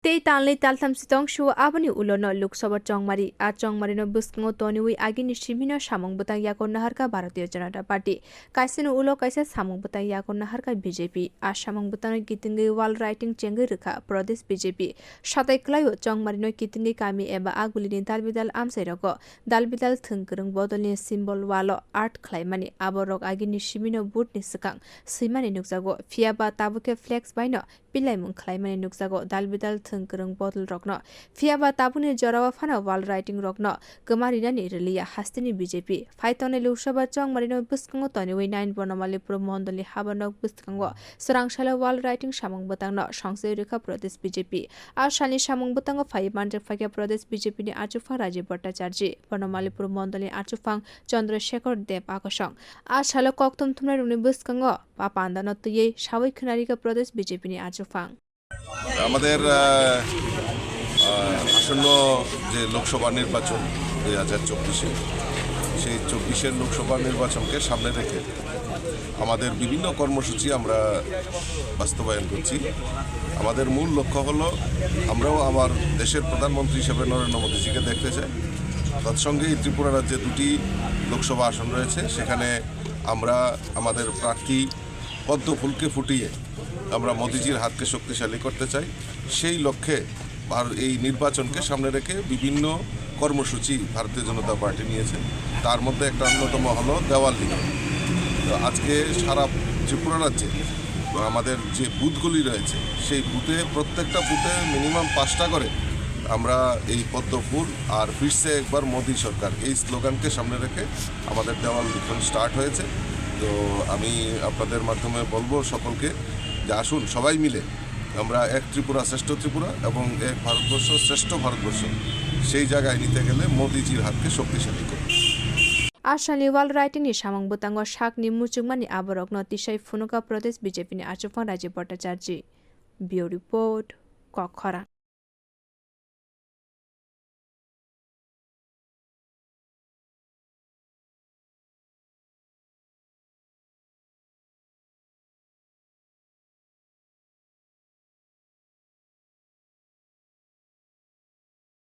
Tei tanlei taltham sitong shu abani ulono loksabha chongmari a chongmari no bwskang toniwi agini simino samwng bwtang yakon naharka Bharatiya janata party kaisino ulo kaisa samwng bwtang yakon naharka BJP a samwng bwtang kitingwi wall writing chengai rwkha Pradesh BJP satai klaio chongmari no kitingwi kami eba agulini dalbidal amsairoko dalbidal thungkrung bodolni symbol walo art khlaimani aborok agini simino boot ni swkang swimani nukjago phiaba tabuke flex baino pilaimung khlaimani nukjago dalbidal thungkrung bodol rokno phiaba tabuni jorawa phana wall writing rokno gmarinani riliya hastini BJP phaitone loksabha chongmari no bwskang toniwi 9 banamalipur mandali haba no bwskang Swrang salo wall writing samwng bwtang no songsai rwkha Pradesh BJP a sani samwng bwtang phai manjak phai Pradesh BJP ni achugphang Rajib bhattacharjee banamalipur mandali achugphang Chandra sekhor akosong a salo koktum thumnai rungni bwskang pa panda no tuye sawai khunarika Pradesh BJP ni achugphang আমাদের আসন্ন যে লোকসভা নির্বাচন 2024 সেই 24-এর লোকসভা নির্বাচনকে সামনে রেখে আমাদের বিভিন্ন কর্মসূচি আমরা বাস্তবায়ন করছি। আমাদের মূল লক্ষ্য হলো আমরাও আমার দেশের প্রধানমন্ত্রী হিসেবে নরেন্দ্র মোদীজিকে দেখতে চাই। তৎসঙ্গেই ত্রিপুরা রাজ্যে 2টি লোকসভা আসন রয়েছে, সেখানে আমরা আমাদের প্রার্থী পদ্ম ফুলকে ফুটিয়ে আমরা মোদিজির হাতকে শক্তিশালী করতে চাই। সেই লক্ষ্যে এই নির্বাচনকে সামনে রেখে বিভিন্ন কর্মসূচি ভারতীয় জনতা পার্টি নিয়েছে। তার মধ্যে একটা অন্যতম হলো দেওয়াল লিখন। তো আজকে সারা ত্রিপুরা রাজ্যে আমাদের যে বুথগুলি রয়েছে সেই বুথে প্রত্যেকটা বুথে মিনিমাম 5টা করে আমরা এই পদ্ম ফুল আর ফিরছে একবার মোদি সরকার এই স্লোগানকে সামনে রেখে আমাদের দেওয়াল লিখন স্টার্ট হয়েছে। তো আমি আপনাদের মাধ্যমে বলবো সকলকে যে আসুন সবাই মিলে আমরা এক ত্রিপুরা শ্রেষ্ঠ ত্রিপুরা এবং এক ভারতবর্ষ শ্রেষ্ঠ ভারতবর্ষ সেই জায়গায় নিতে গেলে মোদিজির হাতকে শক্তিশালী করব। Ashani wall writing ni samwng bwtang sak ni muchungmani aborok no tisai phunuka Pradesh BJP ni achugphang Rajib bhattacharjee. Bureau report Kokkhara.